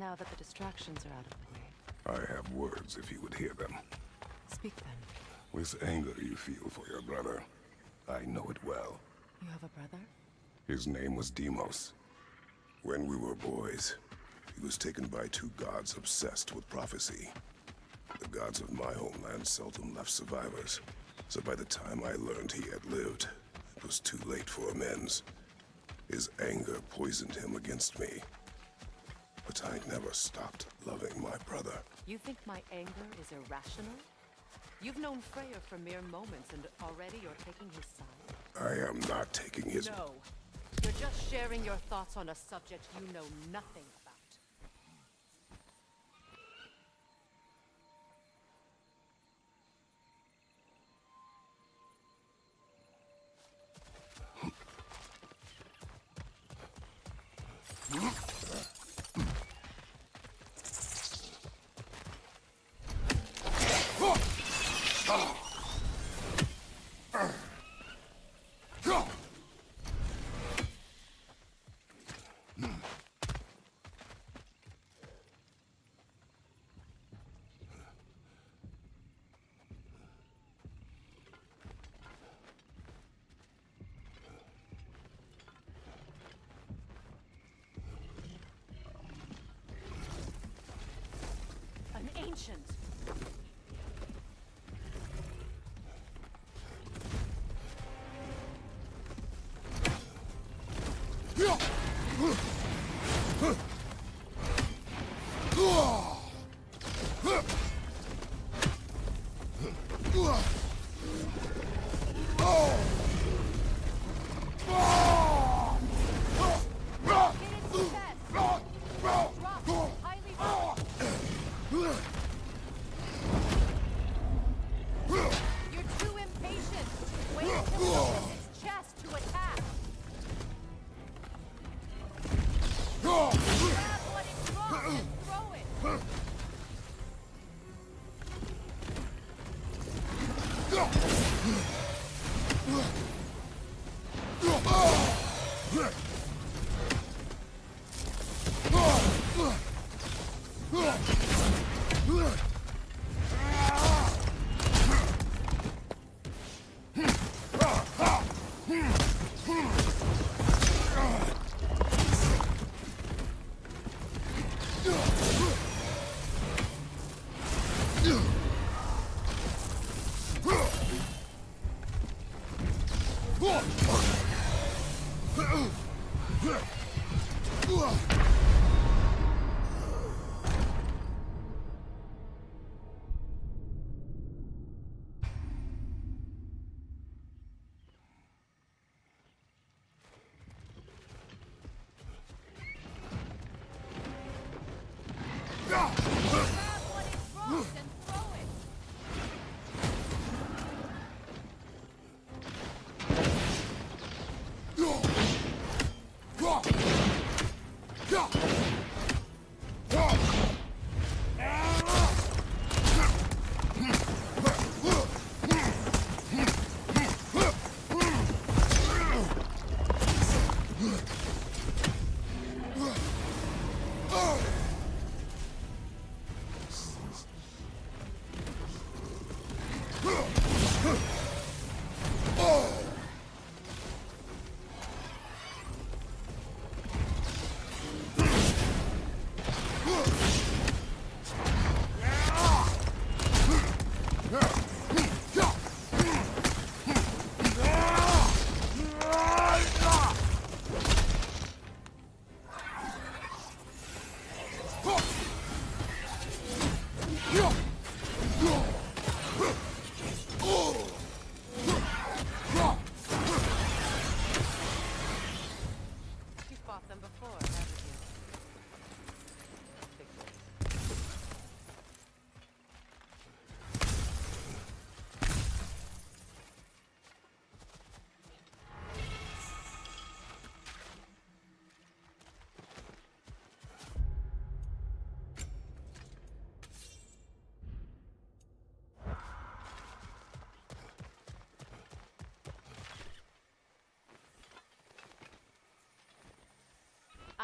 now that the distractions are out of the way. I have words if you would hear them. Speak then. With anger you feel for your brother, I know it well. You have a brother? His name was Deimos. When we were boys, he was taken by two gods obsessed with prophecy. The gods of my homeland seldom left survivors, so by the time I learned he had lived, it was too late for amends. His anger poisoned him against me. But I never stopped loving my brother. You think my anger is irrational? You've known Freya for mere moments and already you're taking his side? I am not taking his... No. You're just sharing your thoughts on a subject you know nothing about. An ancient.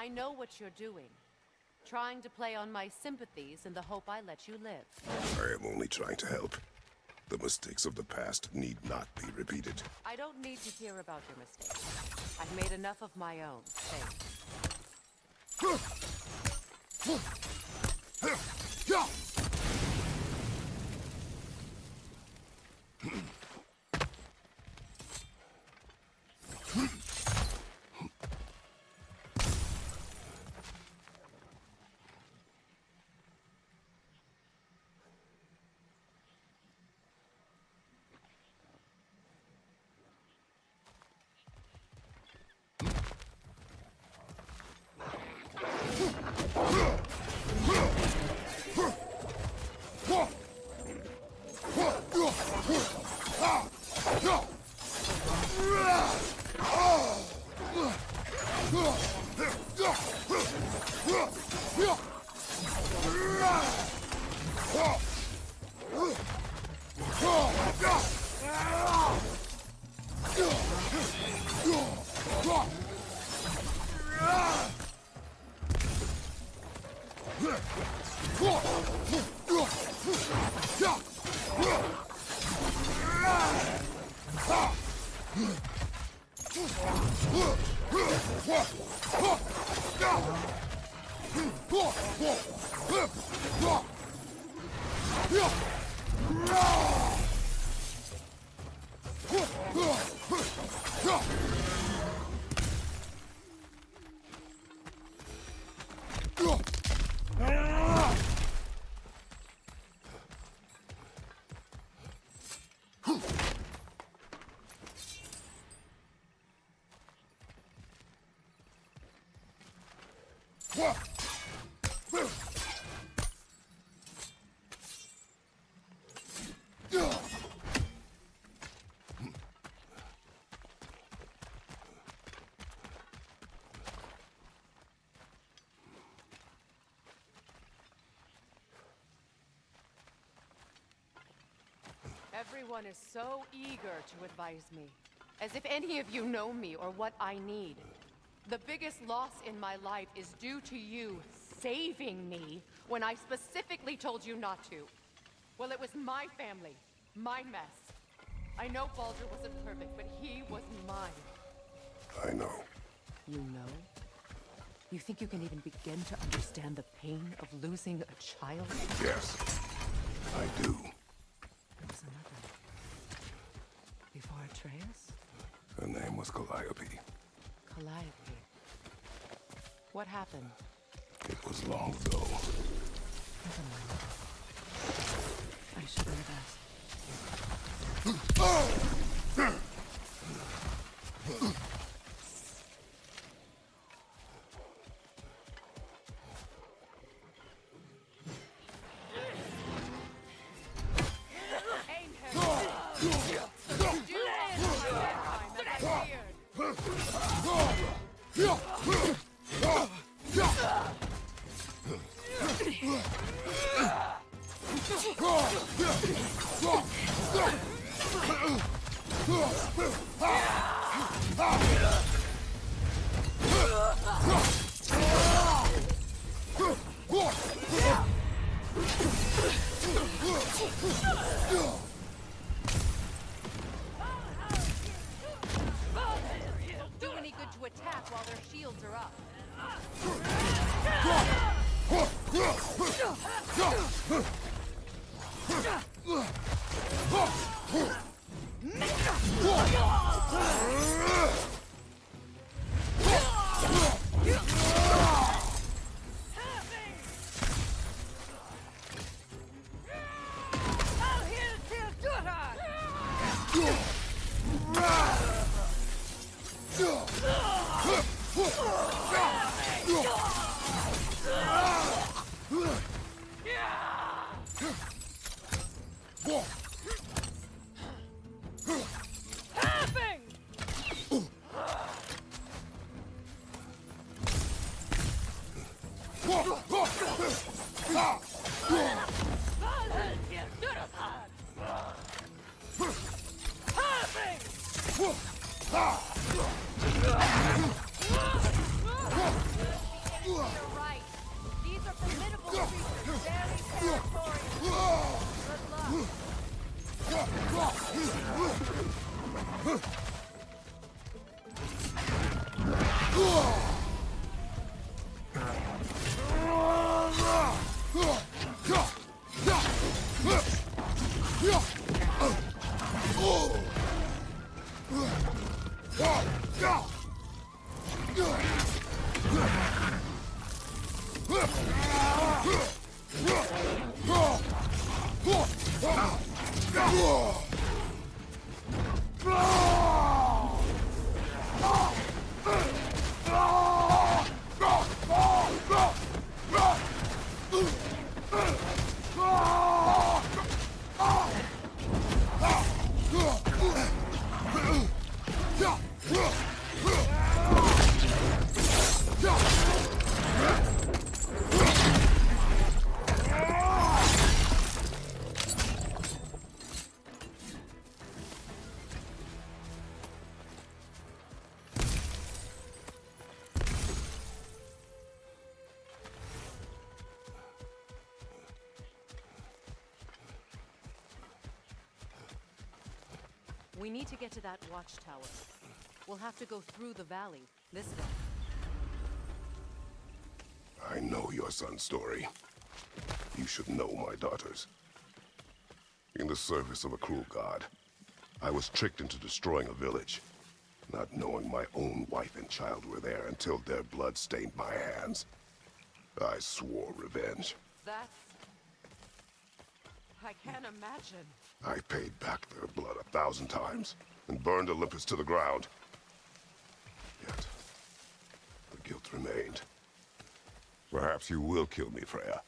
I know what you're doing. trying to play on my sympathies in the hope I let you live. I am only trying to help. The mistakes of the past need not be repeated. I don't need to hear about your mistakes. I've made enough of my own. Thanks. Everyone is so eager to advise me, as if any of you know me or what I need. The biggest loss in my life is due to you saving me when I specifically told you not to. Well, it was my family, my mess. I know Baldur wasn't perfect, but he was mine. I know. You know? You think you can even begin to understand the pain of losing a child? Yes, I do. There was another. Before Atreus? Her name was Calliope. Calliope. What happened? It was long ago. Never mind. I shouldn't have asked. Do any good to attack while their shields are up. You're right. These We need to get to that watchtower. We'll have to go through the valley, this way. I know your son's story. You should know my daughter's. In the service of a cruel god, I was tricked into destroying a village, not knowing my own wife and child were there until their blood stained my hands. I swore revenge. That's... I can't imagine. I paid back their blood 1,000 times and burned Olympus to the ground. Yet, the guilt remained. Perhaps you will kill me, Freya.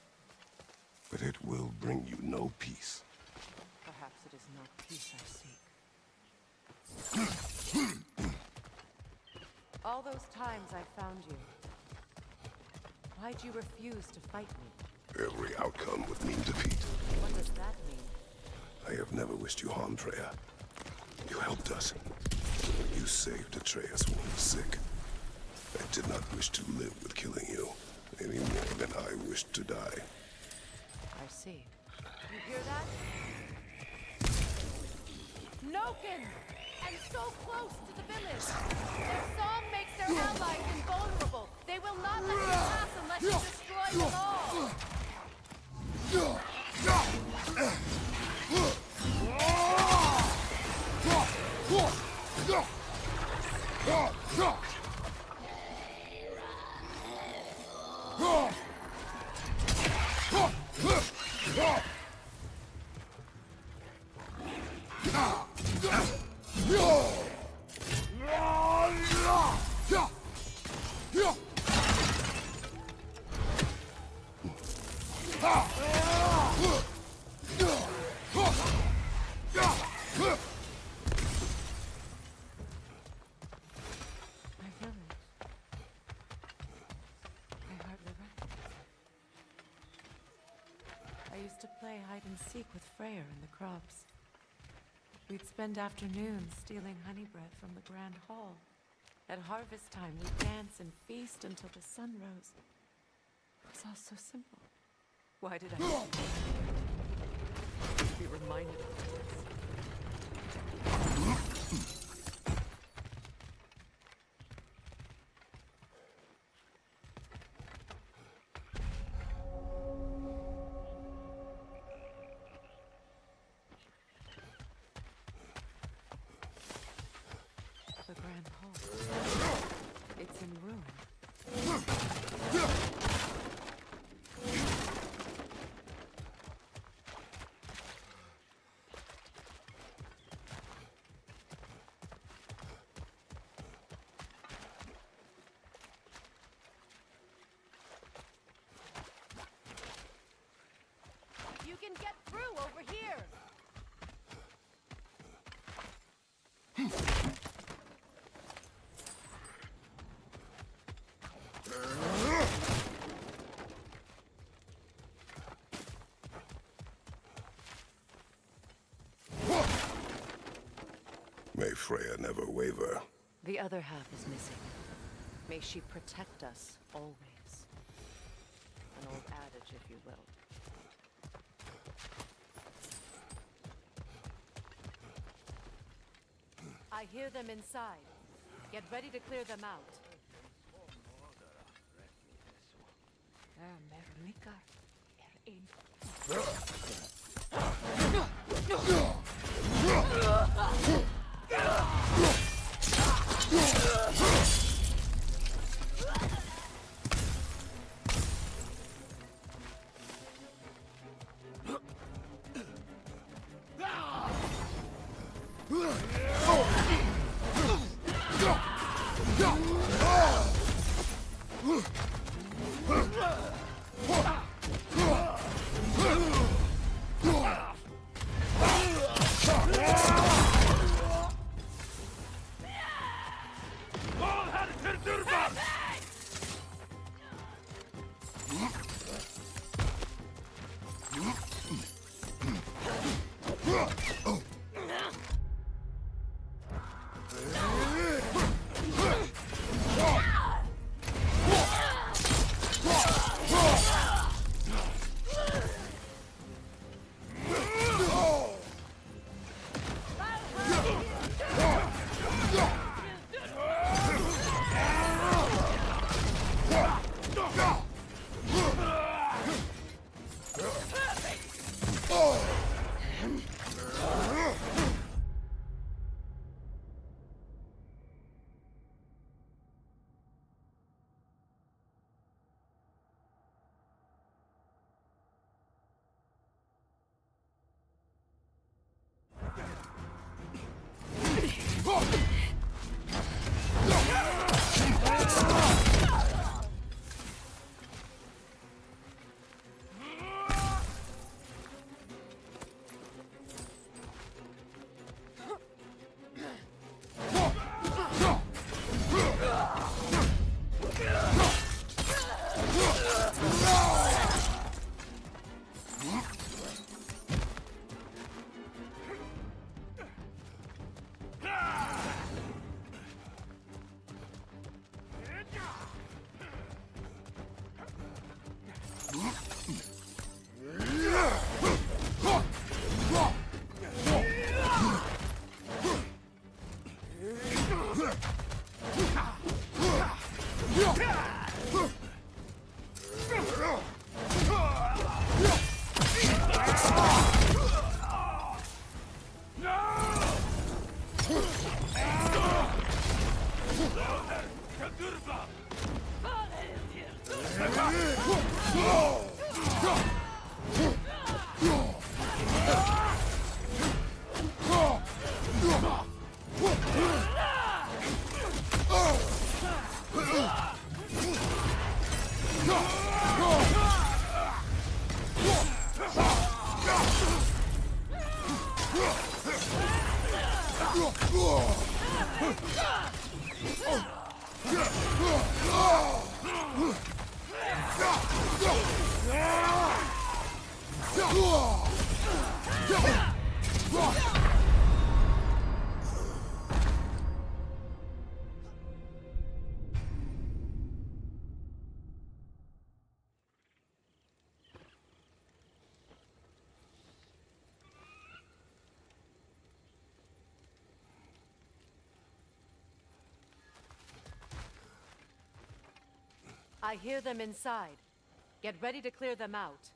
But it will bring you no peace. Perhaps it is not peace I seek. All those times I found you, why'd you refuse to fight me? Every outcome would mean defeat. What does that mean? I have never wished you harm, Freya. You helped us. You saved Atreus when he was sick. I did not wish to live with killing you, any more than I wished to die. I see. You hear that? Noken! And so close to the village! Their song makes their allies invulnerable! They will not let you pass unless you destroy them all! Hide and seek with Freya in the crops. We'd spend afternoons stealing honey bread from the grand hall. At harvest time, we'd dance and feast until the sun rose. It was all so simple. Why did I be reminded of this? You can get through over here! May Freya never waver. The other half is missing. May she protect us always. An old adage, if you will. I hear them inside. Get ready to clear them out. I hear them inside. Get ready to clear them out.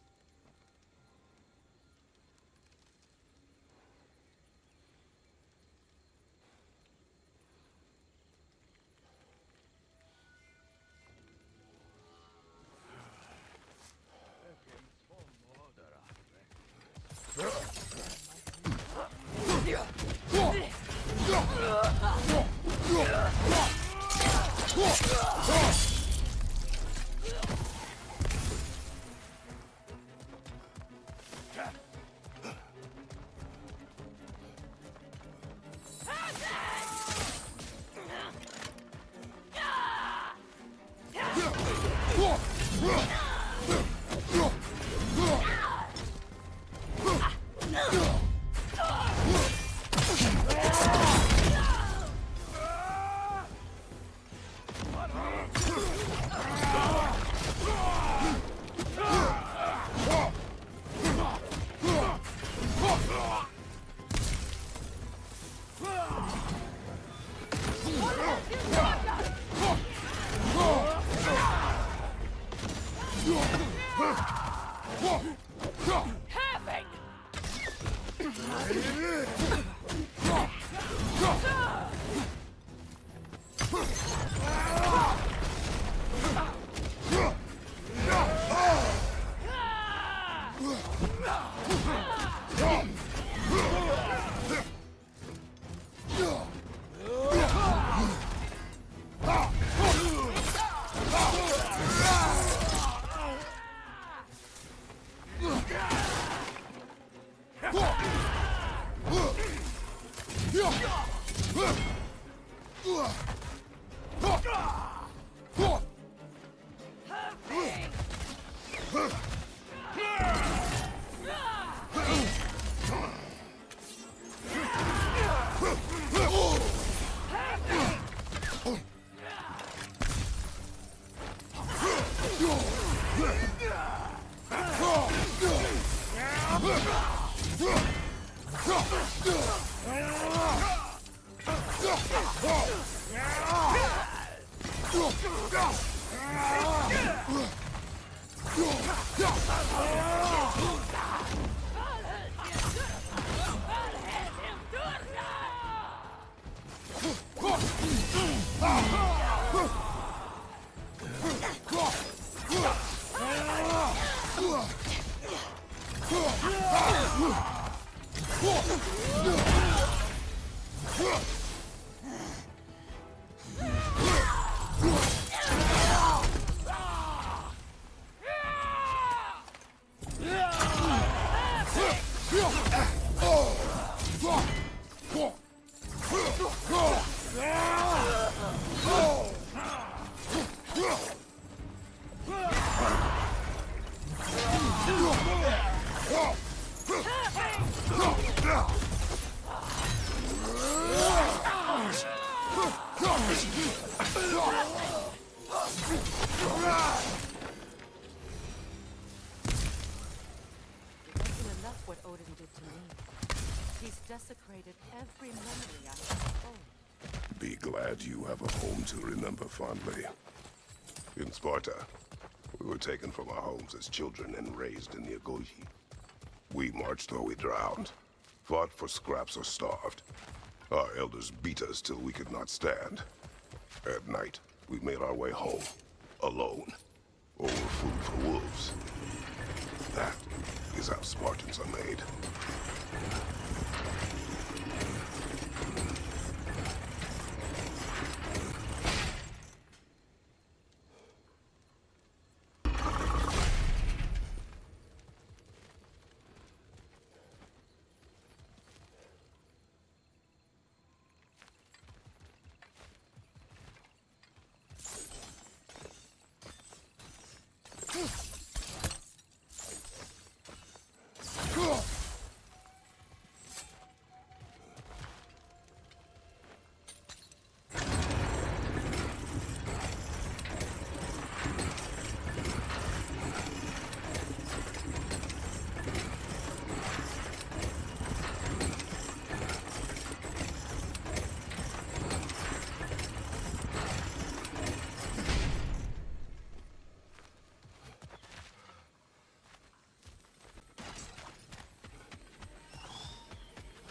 What Odin did to me. He's desecrated every memory I have owned. Be glad you have a home to remember fondly. In Sparta, we were taken from our homes as children and raised in the Agogi. We marched or we drowned, fought for scraps or starved. Our elders beat us till we could not stand. At night, we made our way home, alone, over food for wolves. That is how Spartans are made.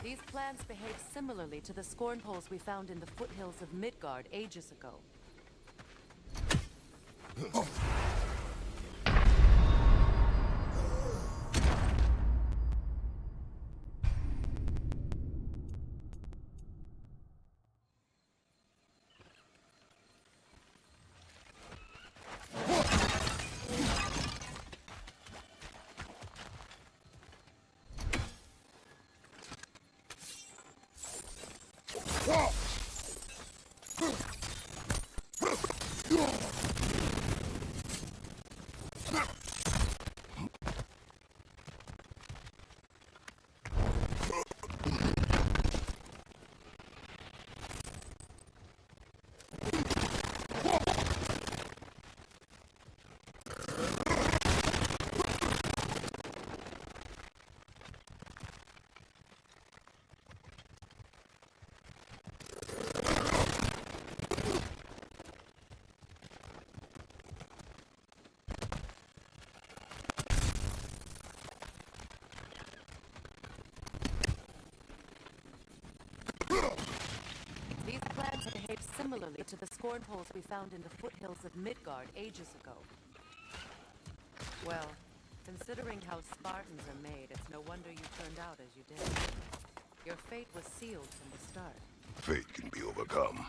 These plants behave similarly to the scorn poles we found in the foothills of Midgard ages ago. These plants behave similarly to the scorn poles we found in the foothills of Midgard ages ago. Well, considering how Spartans are made, it's no wonder you turned out as you did. Your fate was sealed from the start. Fate can be overcome.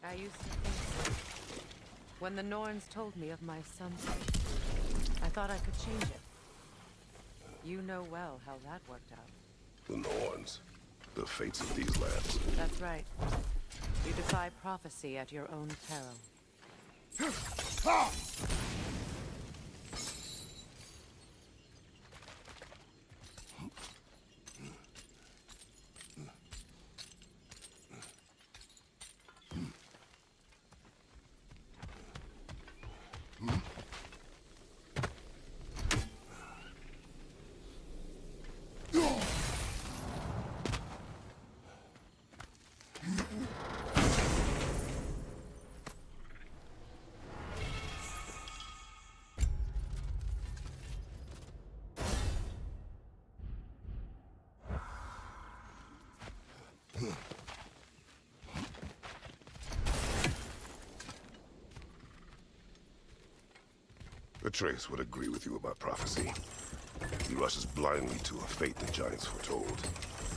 I used to think so. When the Norns told me of my son's fate, I thought I could change it. You know well how that worked out. The Norns. The fates of these lands. That's right. You defy prophecy at your own peril. Atreus would agree with you about prophecy. He rushes blindly to a fate the giants foretold.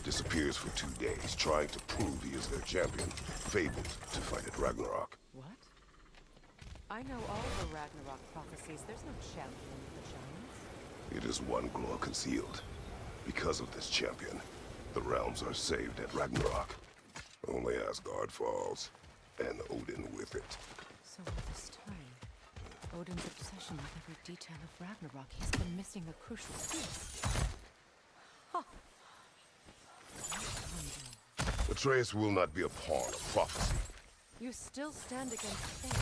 Disappears for 2 days, trying to prove he is their champion, fabled to fight at Ragnarok. What? I know all the Ragnarok prophecies. There's no champion of the giants. It is one glow concealed. Because of this champion, the realms are saved at Ragnarok. Only Asgard falls, and Odin with it. So all this time, Odin's obsession with every detail of Ragnarok, he's been missing a crucial piece. Huh. Atreus will not be a pawn of prophecy. You still stand against fate,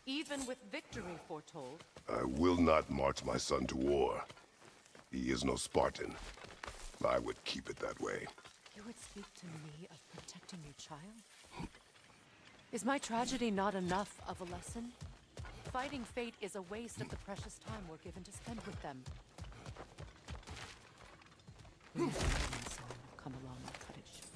even with victory foretold. I will not march my son to war. He is no Spartan. I would keep it that way. You would speak to me of protecting your child? Is my tragedy not enough of a lesson? Fighting fate is a waste of the precious time we're given to spend with them. We never know when someone will come along and cut it short.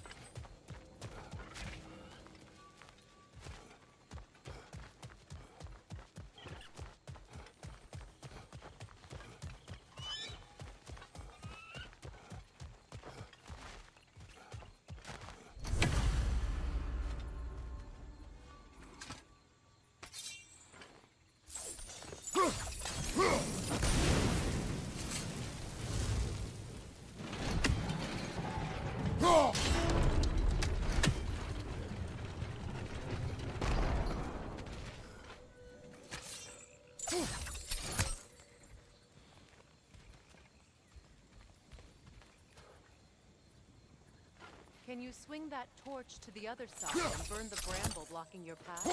Can you swing that torch to the other side and burn the bramble blocking your path?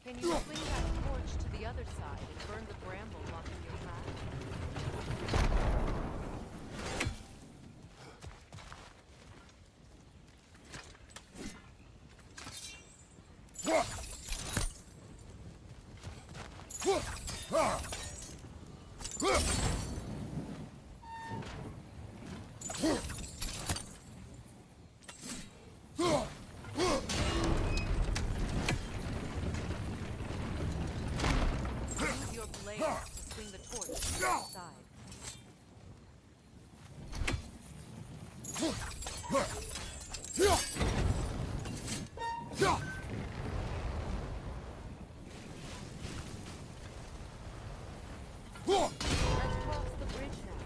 Can you swing that torch to the other side and burn the bramble blocking your to swing the torch to the other side. Let's cross the bridge now.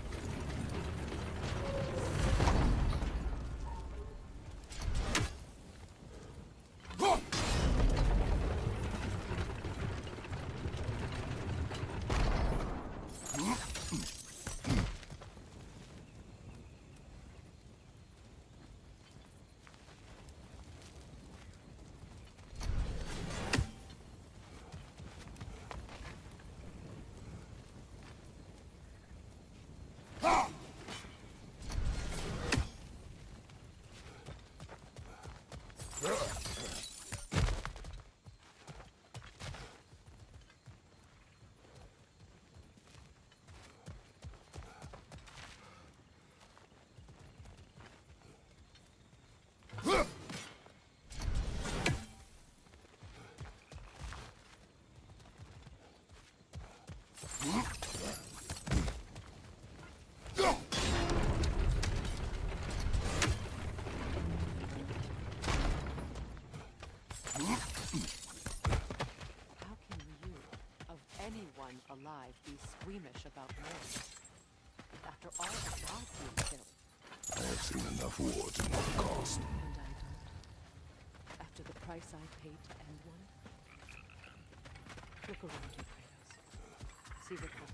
Anyone alive be squeamish about war? After all the gods you've killed. I have seen enough war to know the cost. And I don't. After the price I paid to end one. Look around you, Kratos. See what happens.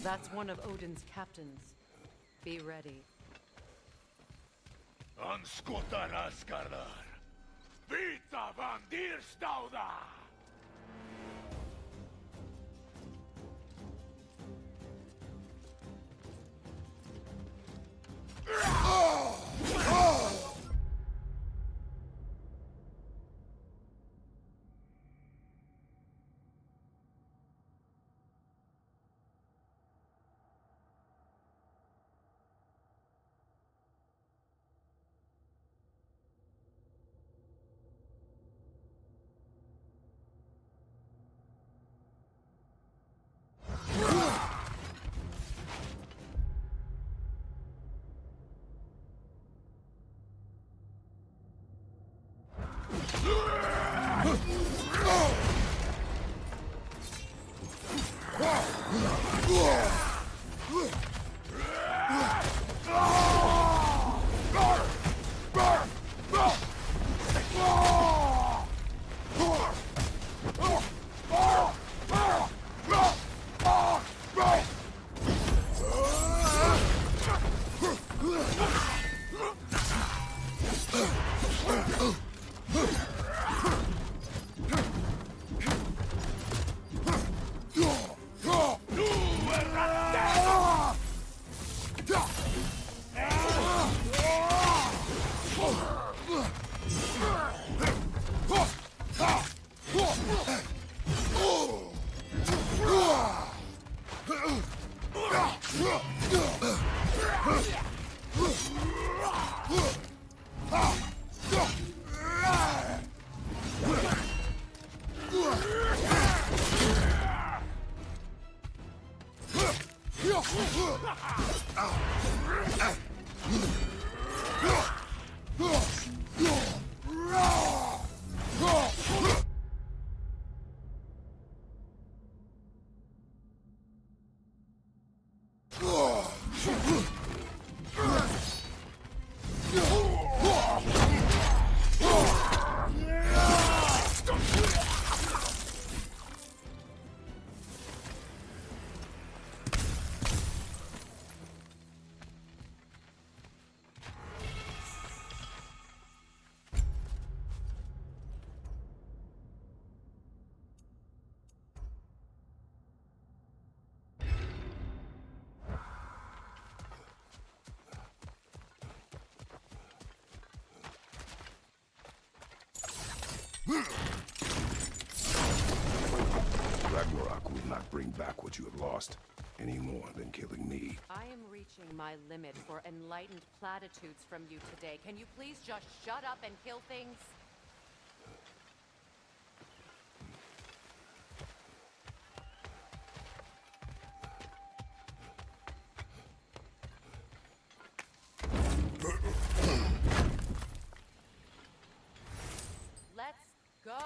That's one of Odin's captains. Be ready. Anskotaraskarlar. Vita van Dirstauda! back what you have lost, any more than killing me. I am reaching my limit for enlightened platitudes from you today. Can you please just shut up and kill things? Let's go!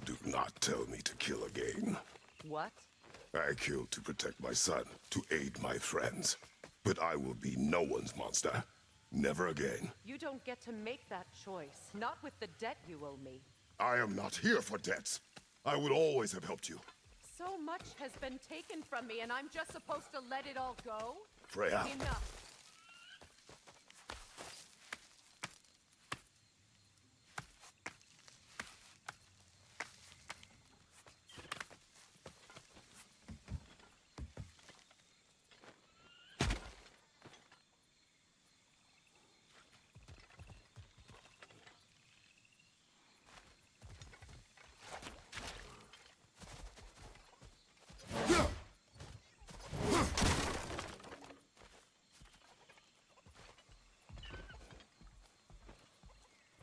Do not tell me to kill again. What? I killed to protect my son, to aid my friends. But I will be no one's monster. Never again. You don't get to make that choice. Not with the debt you owe me. I am not here for debts. I would always have helped you. So much has been taken from me, and I'm just supposed to let it all go? Freya. Enough.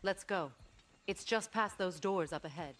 Let's go. It's just past those doors up ahead.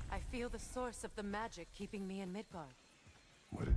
I feel the source of the magic keeping me in Midgard. What?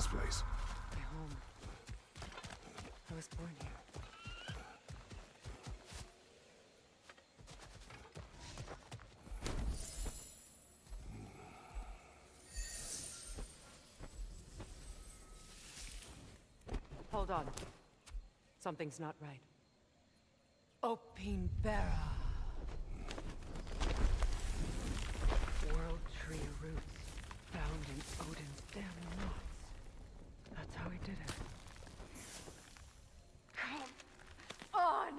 place? My home. I was born here. Hold on. Something's not right. Opinbera. World tree roots found in Odin's damn knots. That's how he did it. Come on!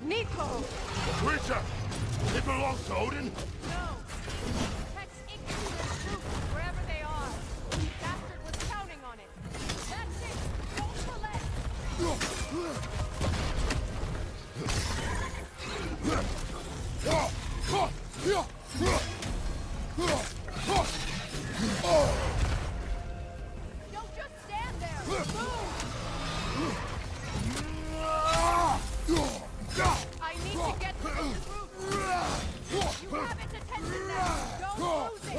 Nico! The creature! It belongs to Odin? No! Protects Ignor's roots wherever they are. Bastard was counting on it. That's it! Don't relent! Don't just stand there! Move! I need to get to those roots! You have its attention now! Don't lose it!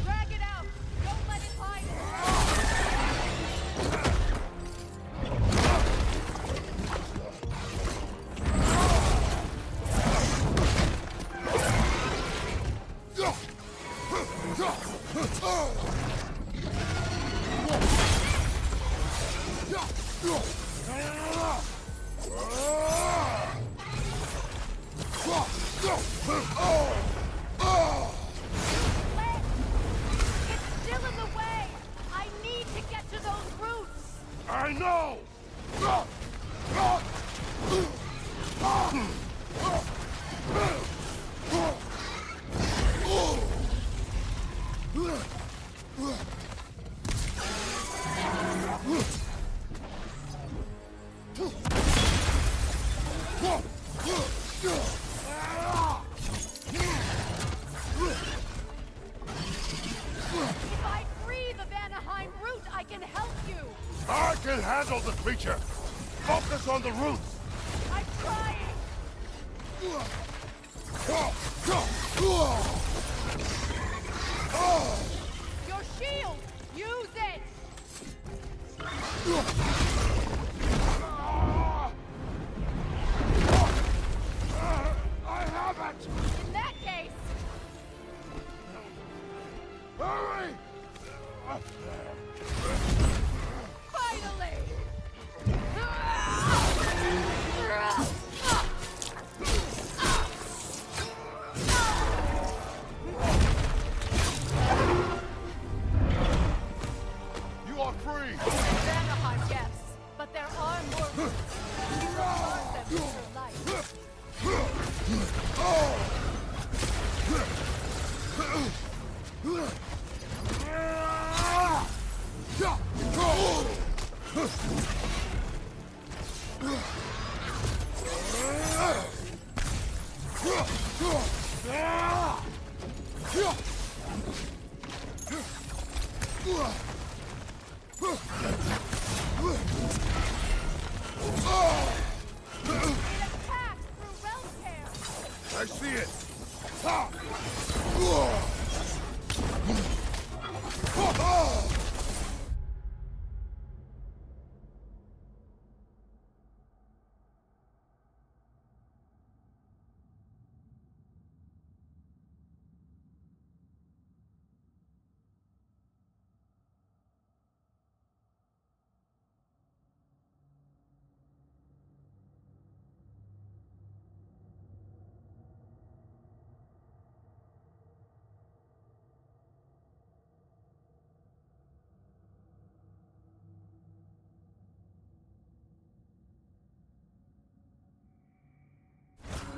Drag it out! Don't let it hide! It's still in the way! I need to get to those roots! I know! If I free the Vanaheim root, I can help you! I can handle the creature! Focus on the roots! I'm trying! Your shield! Use it! I have it! In that case, Hurry! finally! You are free! Vanaheim, yes, but there are more roots. Guard them with your life. It attacks through realm tear. I see it!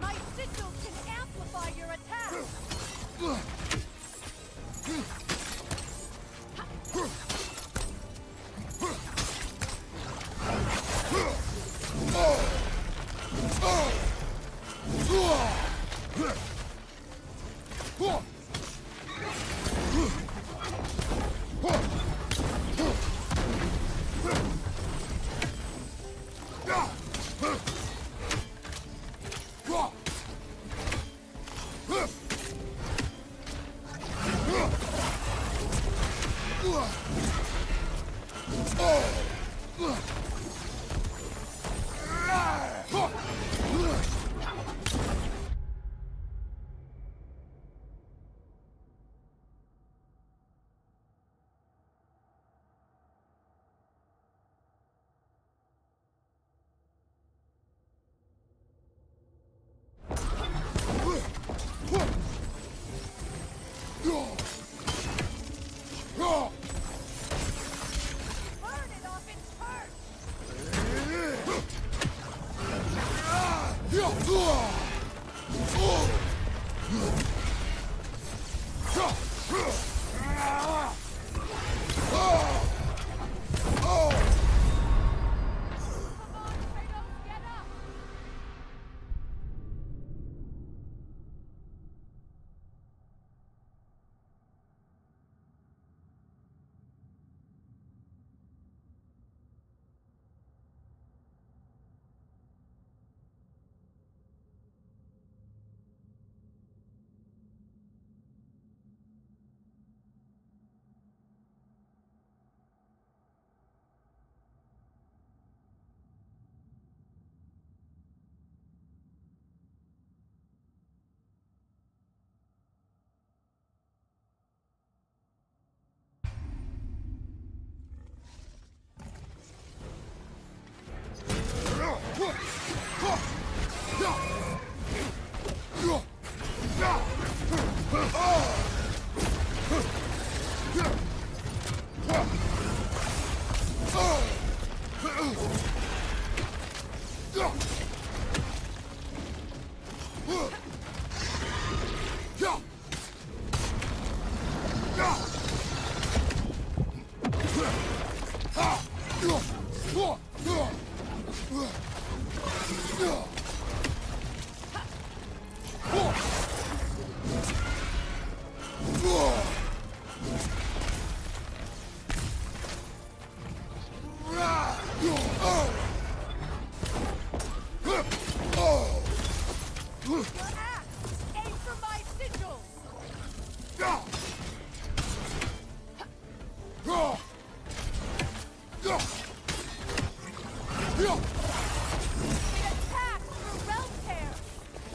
My sigils can amplify your attack.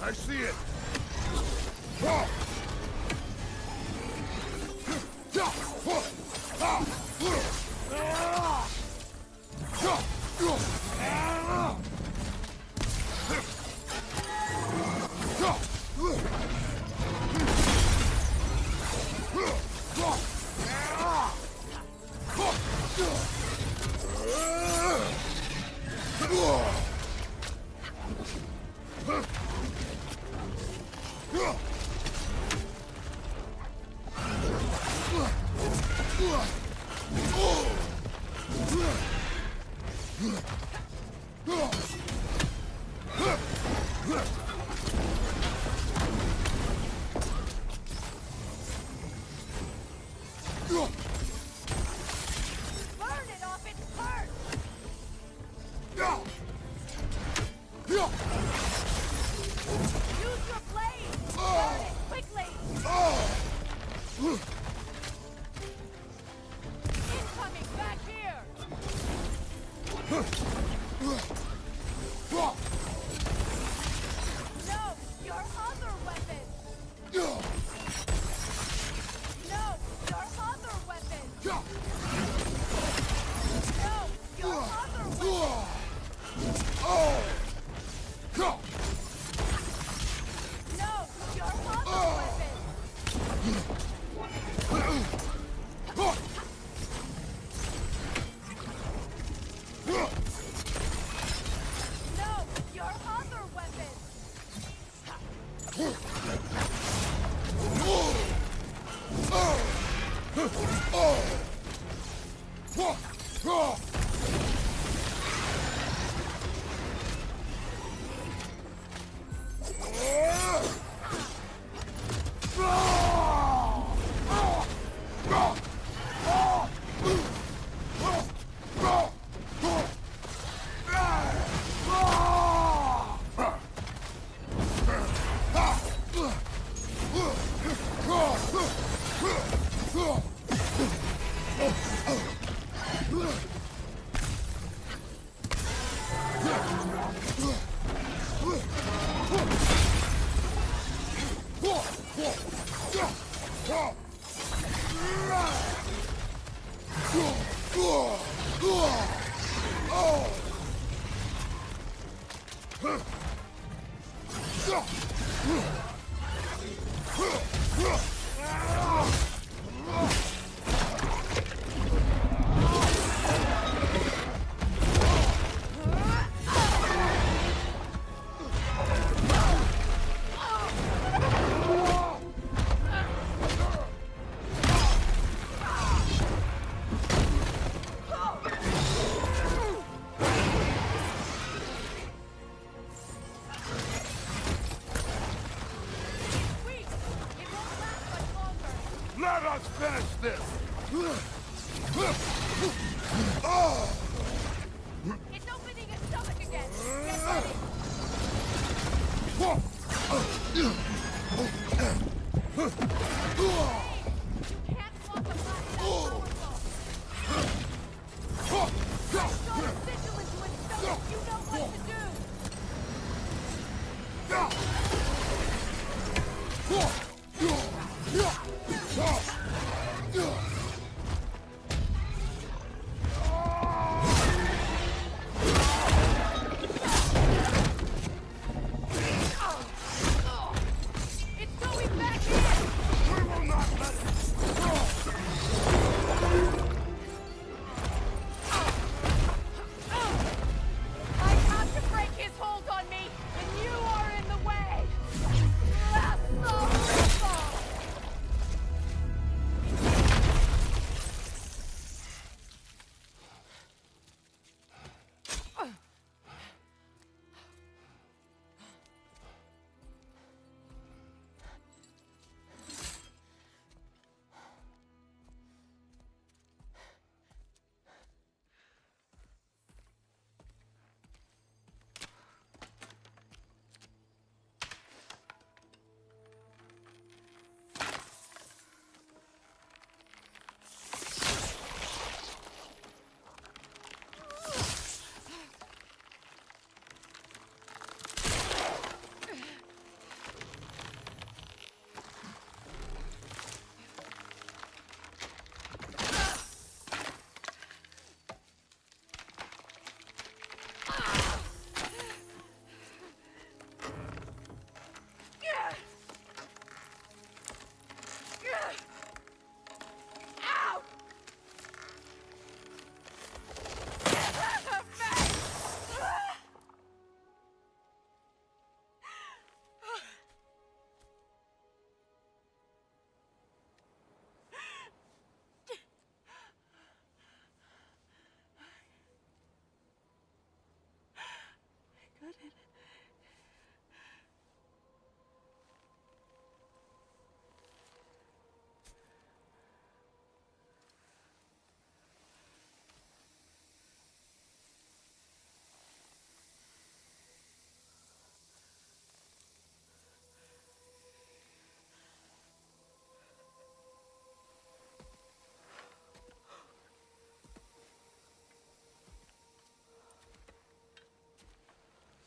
I see it! Let us finish this! It's opening its stomach again! Get ready! You can't walk a path that powerful! Throw a sigil into its stomach! You know what to do!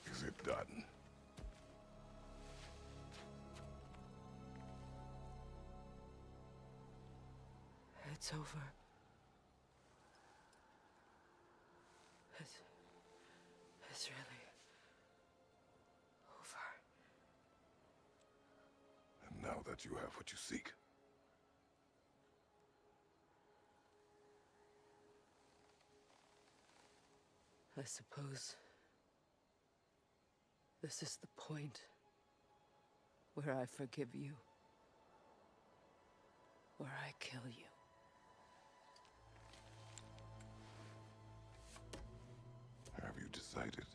Is it done? It's over. It's really over. And now that you have what you seek, I suppose this is the point where I forgive you, where I kill you. have you decided?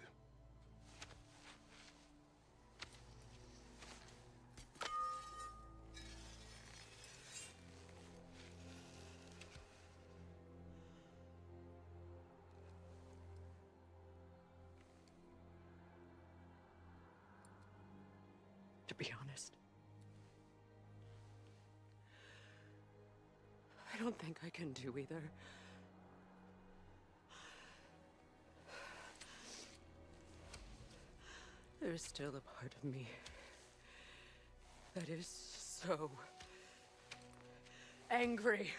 To be honest, I don't think I can do either. There is still a part of me that is so angry.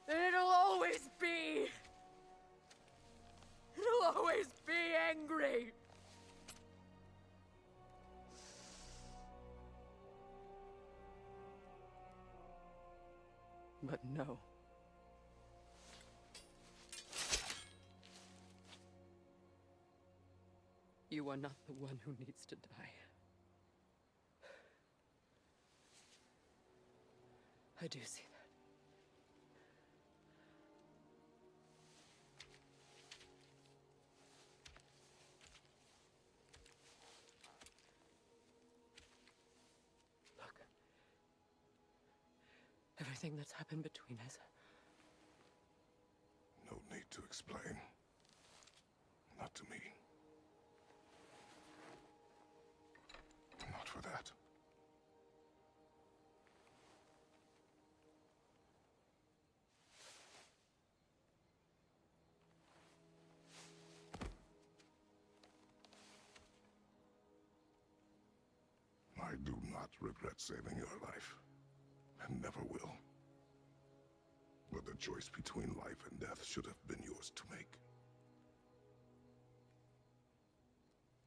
And it'll always be. It'll always be angry. But no. You are not the one who needs to die. I do see that. Look. Everything that's happened between us. No need to explain. Not to me. Not for that. I do not regret saving your life, and never will. But the choice between life and death should have been yours to make.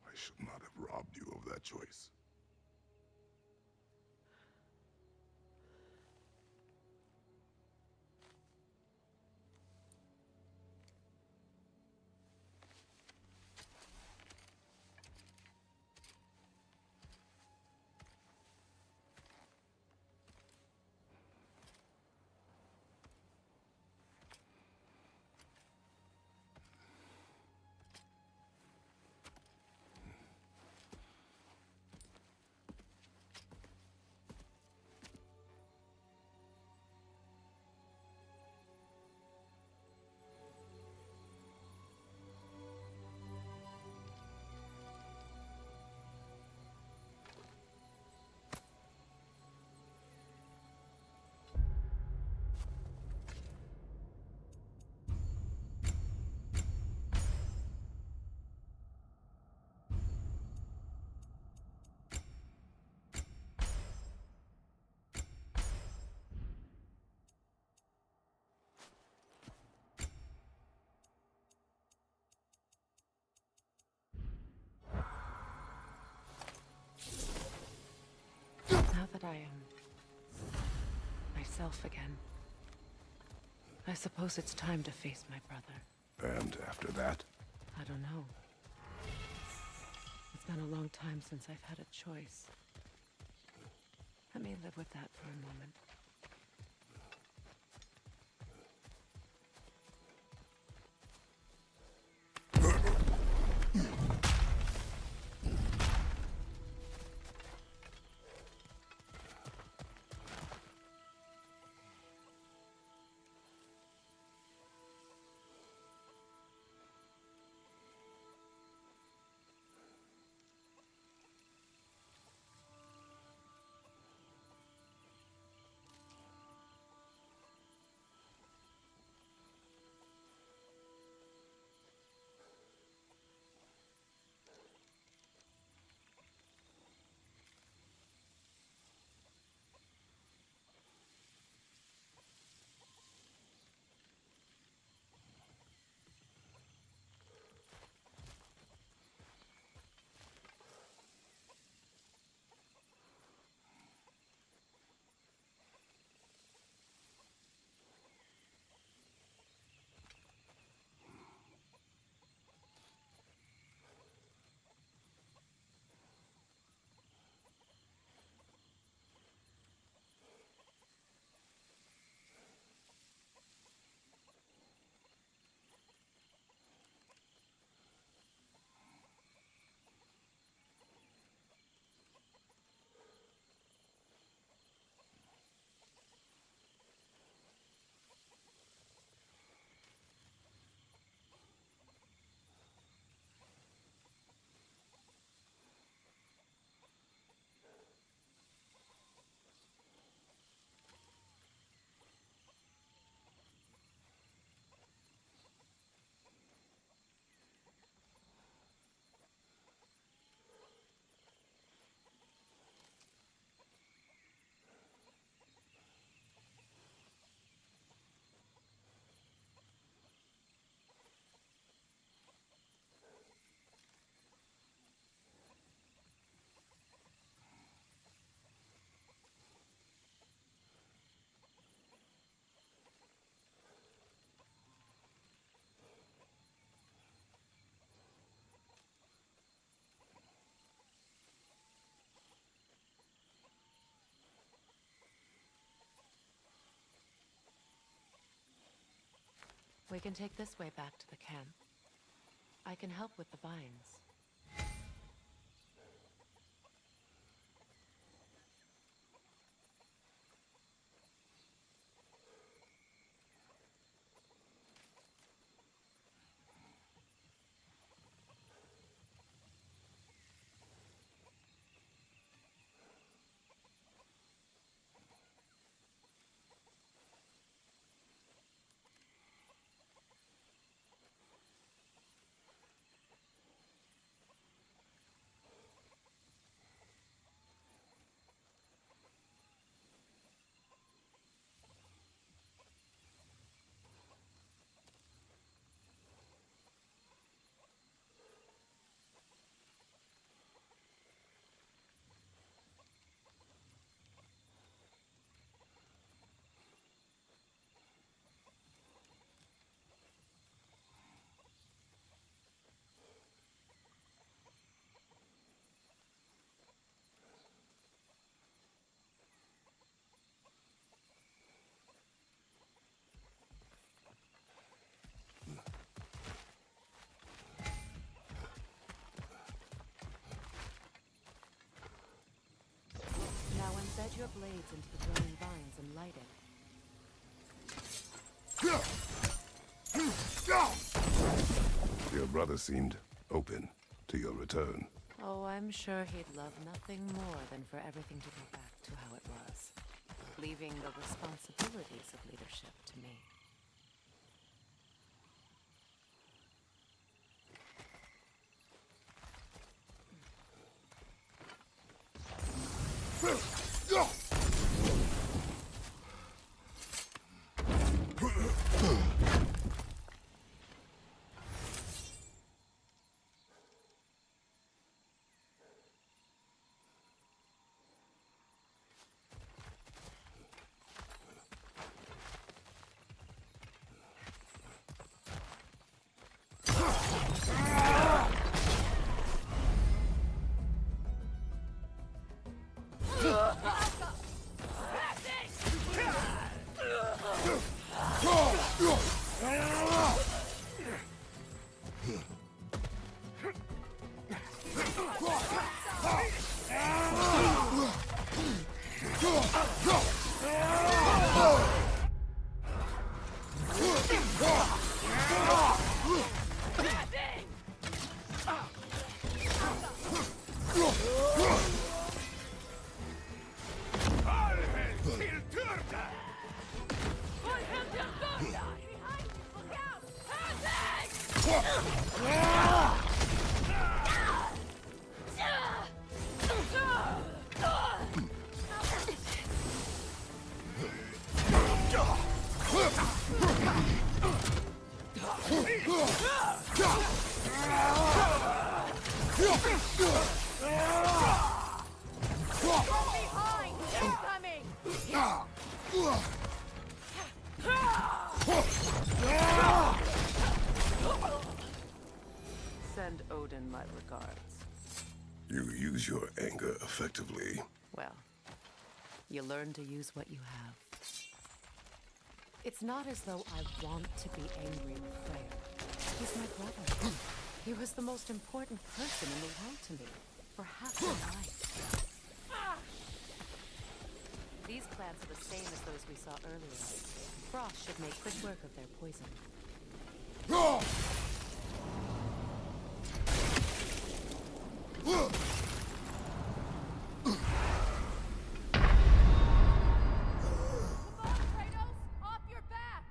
I should not have robbed you of that choice. Now that I am myself again, I suppose it's time to face my brother. And after that? I don't know. It's been a long time since I've had a choice. Let me live with that for a moment. We can take this way back to the camp. I can help with the vines. Embed your blades into the glowing vines and light it. Your brother seemed open to your return. Oh, I'm sure he'd love nothing more than for everything to go back to how it was, leaving the responsibilities of leadership to me. Send Odin my regards. You use your anger effectively. Well, you learn to use what you have. It's not as though I want to be angry with Freya. He's my brother. He was the most important person in the world to me, for half my life. These plants are the same as those we saw earlier. Frost should make quick work of their poison. Kratos, off your back!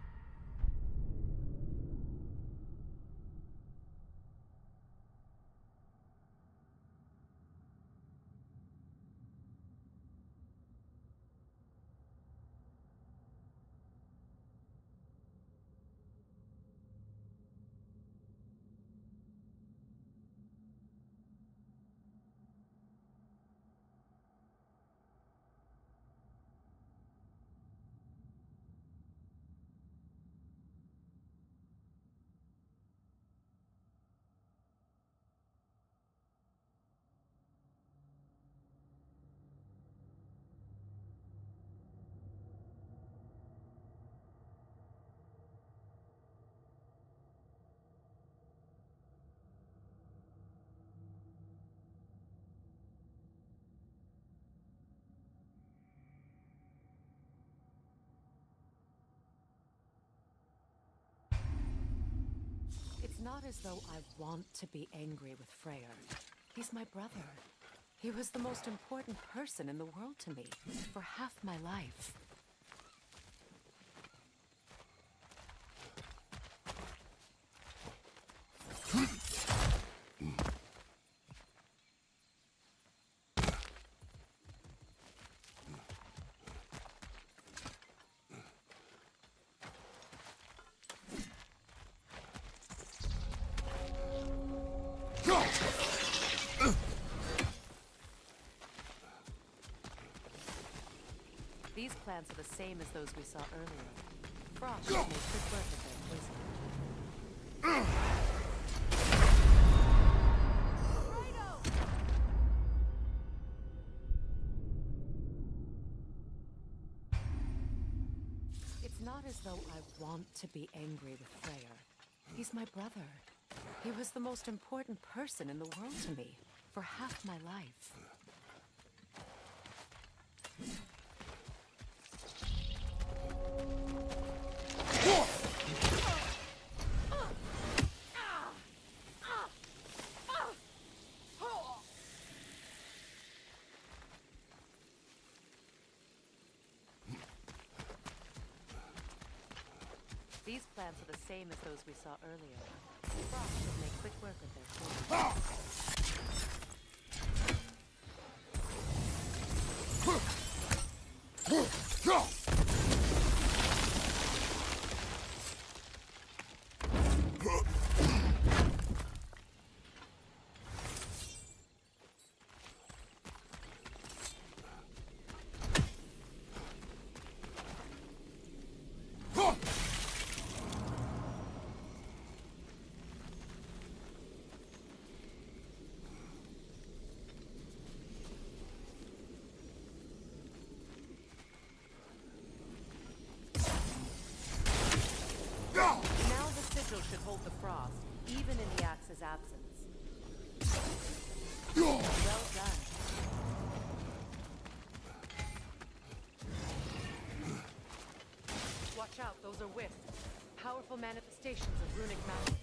not as though I want to be angry with Freya. He's my brother. He was the most important person in the world to me for half my life. These plants are the same as those we saw earlier. Frost should make quick work of their poison. It's not as though I want to be angry with Freya. He's my brother. He was the most important person in the world to me for half my life. These plants are the same as those we saw earlier. Frost should make quick work of their should hold the frost, even in the axe's absence. Well done. Watch out, those are wisps. Powerful manifestations of runic magic.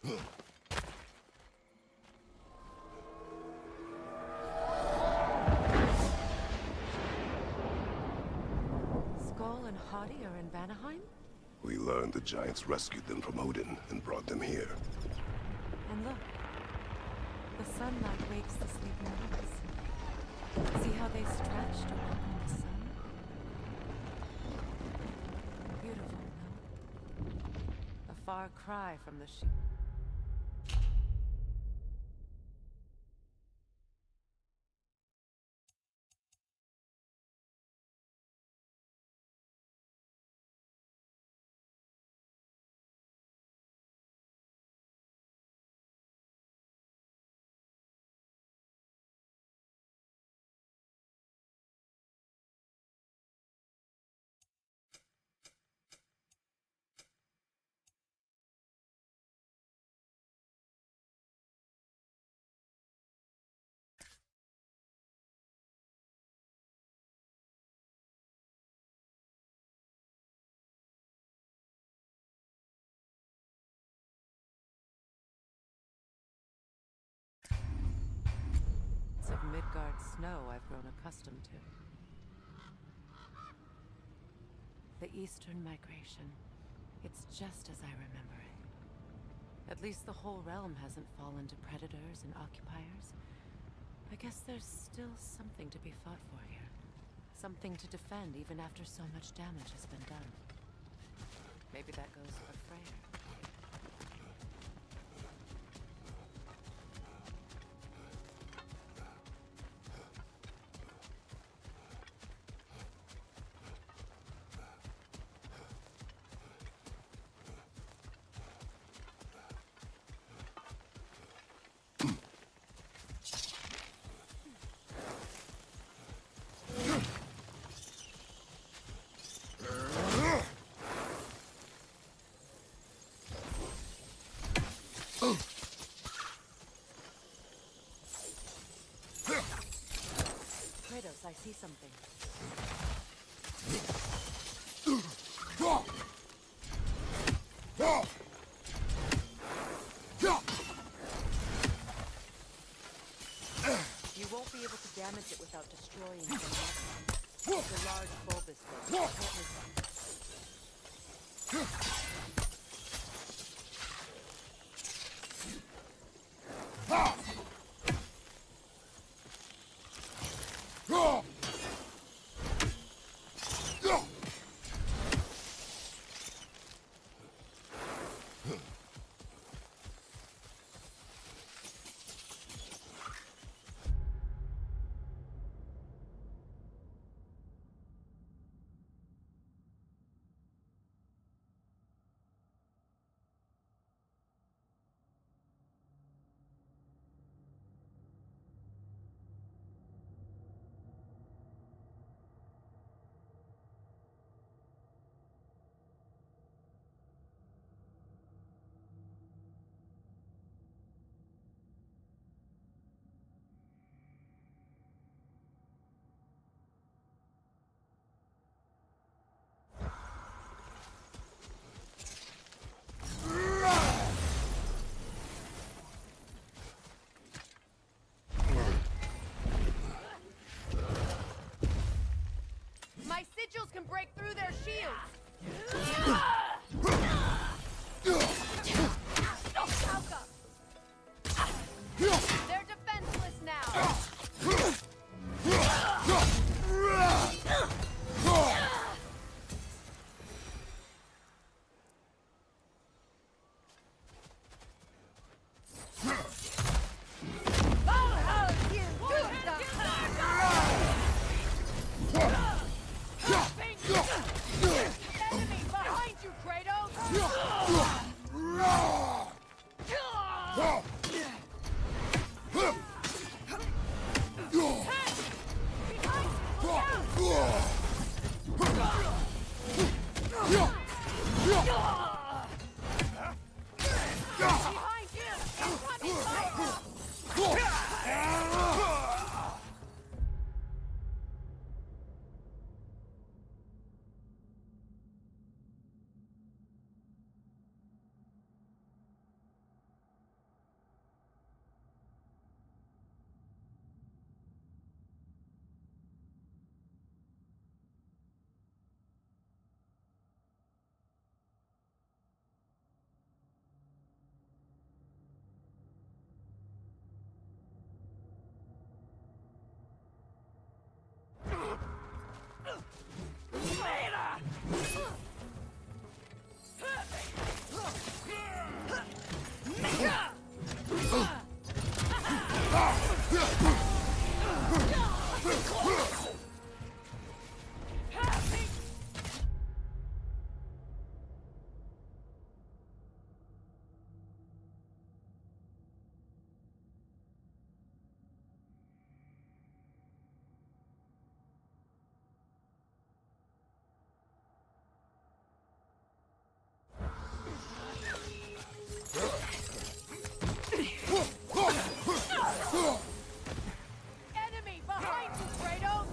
Skull and Hati are in Vanaheim? We learned the giants rescued them from Odin and brought them here. And look, the sunlight wakes the sleeping leaves. See how they stretch to welcome the sun? Beautiful, no? A far cry from the sheep. Of Midgard snow I've grown accustomed to. The Eastern migration. It's just as I remember it. At least the whole realm hasn't fallen to predators and occupiers. I guess there's still something to be fought for here. Something to defend even after so much damage has been done. Maybe that goes for Freya. Kratos, I see something. You won't be able to damage it without destroying some weapon. It's a large bulbous one. Can't miss it. My sigils can break through their shields! They're defenseless now! Enemy behind you, Kratos! Enemy behind you, Kratos!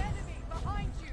Enemy behind you!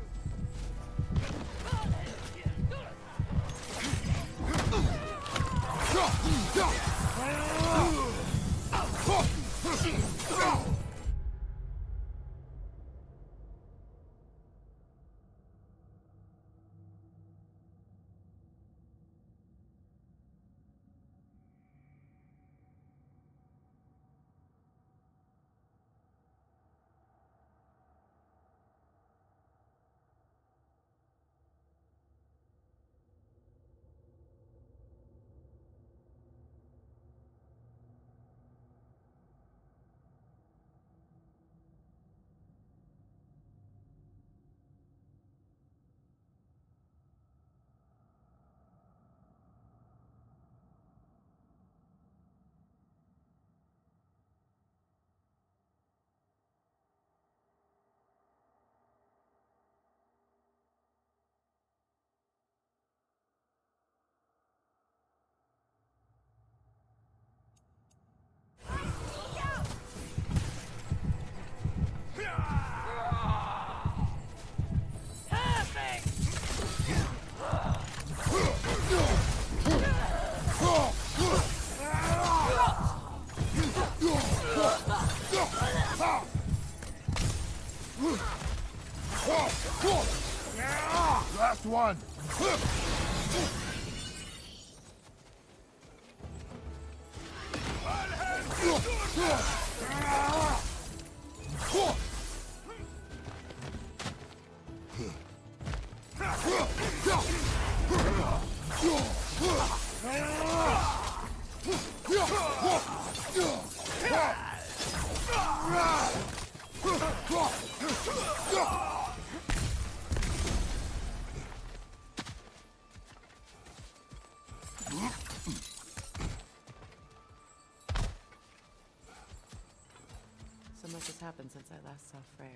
Last one. So much has happened since I last saw Freya.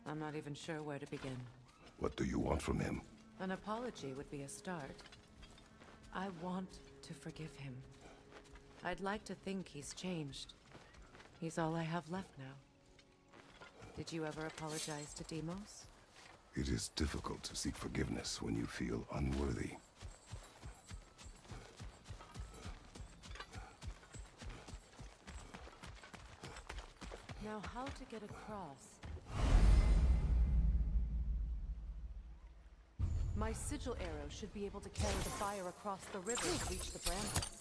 I'm not even sure where to begin. What do you want from him? An apology would be a start. I want to forgive him. I'd like to think he's changed. He's all I have left now. Did you ever apologize to Deimos? It is difficult to seek forgiveness when you feel unworthy. Now, how to get across? My sigil arrow should be able to carry the fire across the river to reach the brambles.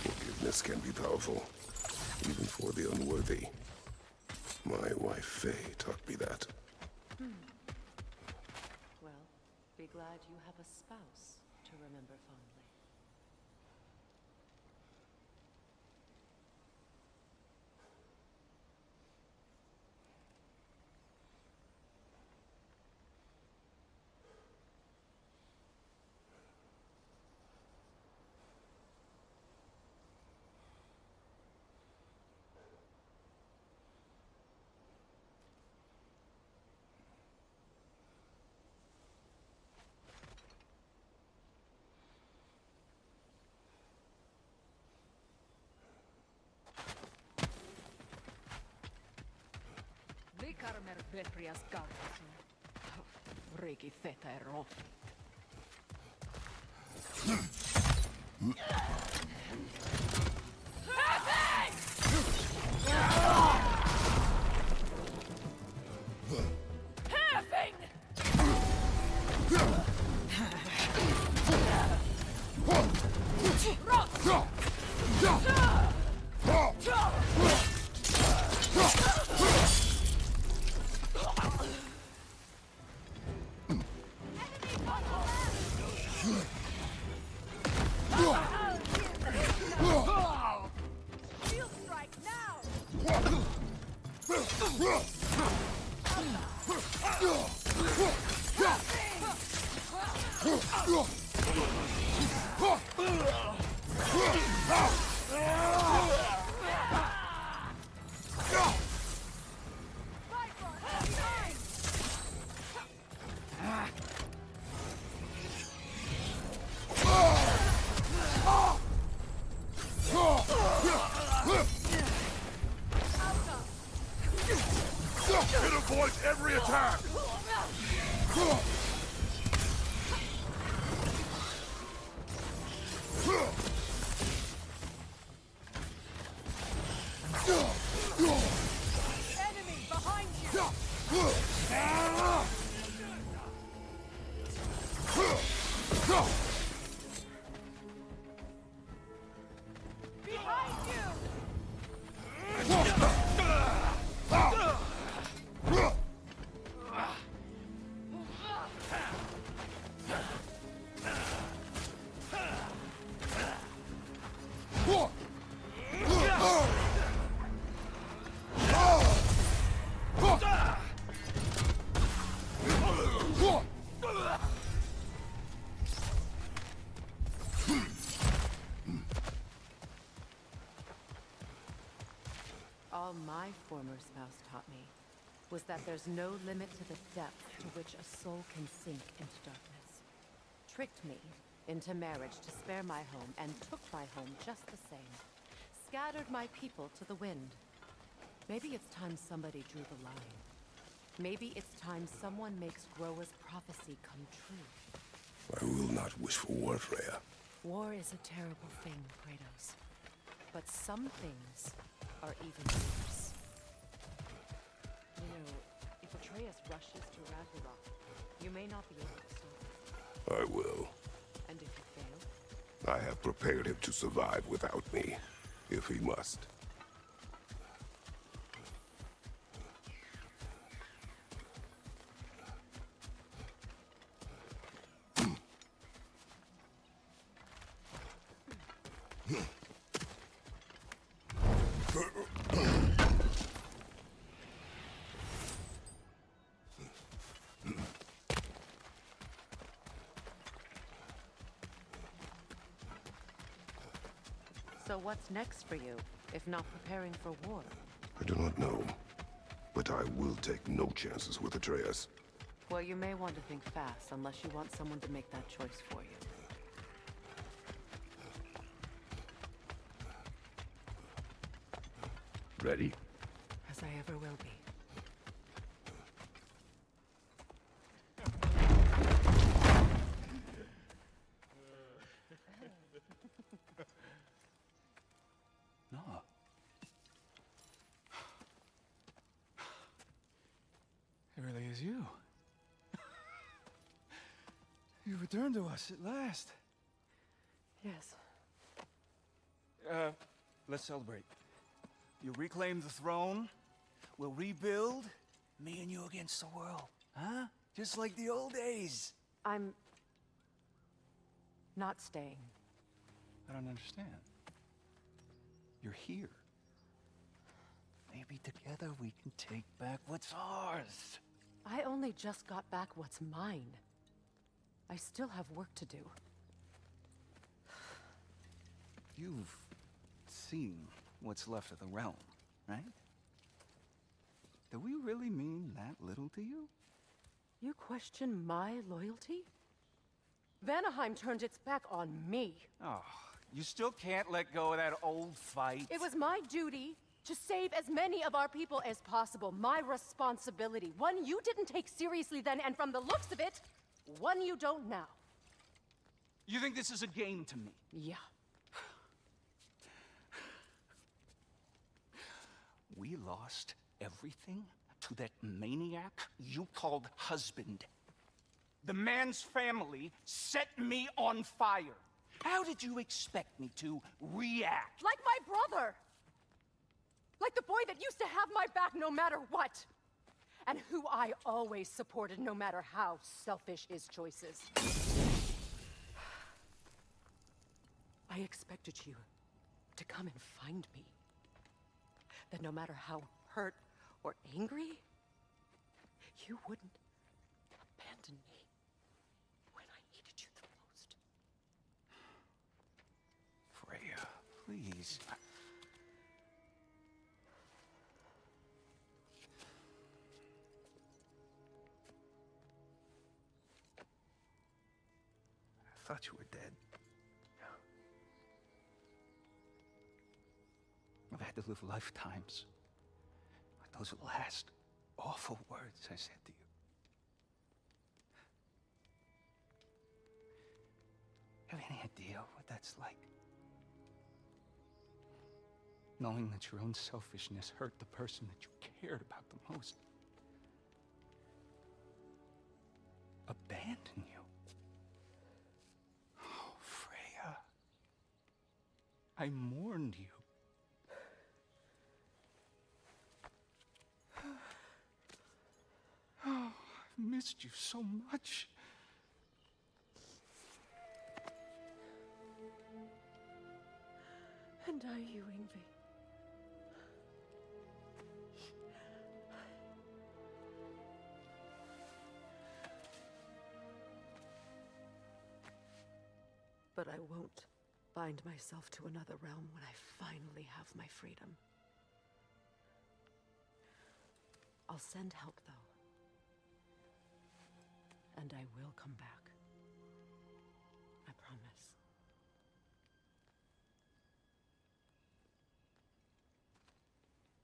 Forgiveness can be powerful, even for the unworthy. My wife, Faye, taught me that. Well, be glad you have a spouse to remember fondly. Vikarmer Betrias Gardasun. Riki Theta Rofi. Shield strike now! It avoids every attack! Enemy behind you! Behind you! All my former spouse taught me was that there's no limit to the depth to which a soul can sink into darkness. Tricked me into marriage to spare my home and took my home just the same. Scattered my people to the wind. Maybe it's time somebody drew the line. Maybe it's time someone makes Groa's prophecy come true. I will not wish for war, Freya. War is a terrible thing, Kratos. But some things are even worse. You know, if Atreus rushes to Ragnarok, you may not be able to stop it. I will. And if you fail? I have prepared him to survive without me, if he must. So what's next for you, if not preparing for war? I do not know, but I will take no chances with Atreus. Well, you may want to think fast, unless you want someone to make that choice for you. Ready? As I ever will be. No. It really is you. You returned to us at last. Yes. Let's celebrate. You reclaim the throne. We'll rebuild. Me and you against the world. Huh? Just like the old days. I'm not staying. I don't understand. You're here. Maybe together we can take back what's ours. I only just got back what's mine. I still have work to do. You've seen what's left of the realm, right? Do we really mean that little to you? You question my loyalty? Vanaheim turned its back on me. Oh, you still can't let go of that old fight. It was my duty to save as many of our people as possible. My responsibility. One you didn't take seriously then, and from the looks of it, one you don't now. You think this is a game to me? Yeah. We lost everything to that maniac you called husband. The man's family set me on fire. How did you expect me to react? Like my brother! Like the boy that used to have my back no matter what! And who I always supported no matter how selfish his choices. I expected you to come and find me. That no matter how hurt or angry, you wouldn't abandon me when I needed you the most. Freya, please. I thought you were dead. I've had to live lifetimes with those last awful words I said to you. Have any idea what that's like? Knowing that your own selfishness hurt the person that you cared about the most. Abandon you. Oh, Freya. I mourned you. Oh, I've missed you so much. And are you, Yngvi? But I won't bind myself to another realm when I finally have my freedom. I'll send help, though. And I will come back. I promise.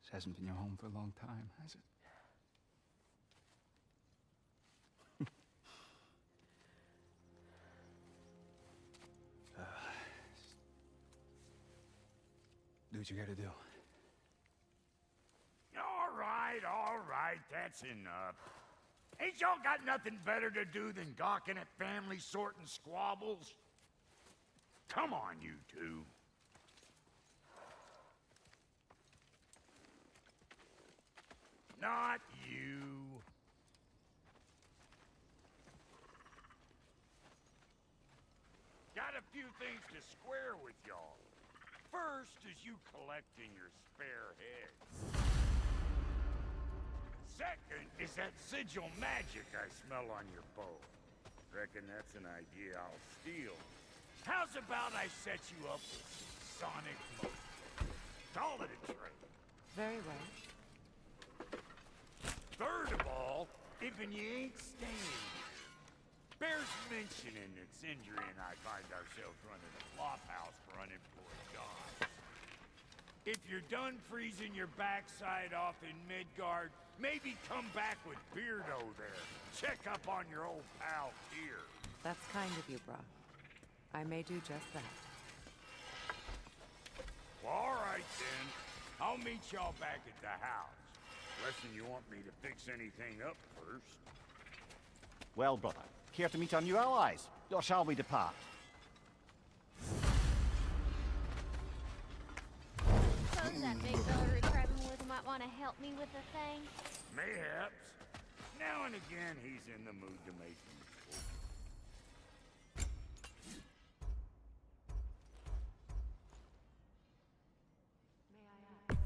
This hasn't been your home for a long time, has it? Do what you gotta do. All right, that's enough. Ain't y'all got nothing better to do than gawking at family sorting squabbles? Come on, you two. Not you. Got a few things to square with y'all. First is you collecting your spare heads. Second is that sigil magic I smell on your bow. Reckon that's an idea I'll steal. How's about I set you up with some sonic motion? Call it a trade. Very well. Third of all, if you ain't staying here, bears mentioning that Sindri and I find ourselves running a flophouse for unemployed gods. If you're done freezing your backside off in Midgard, maybe come back with Beardo there. Check up on your old pal here. That's kind of you, brah. I may do just that. Well, all right then. I'll meet y'all back at the house. Unless you want me to fix anything up first. Well, brother, care to meet our new allies? Or shall we depart? Suppose that big fella we're traveling with might want to help me with a thing. Mayhaps. Now and again, he's in the mood to make me cool. May I ask?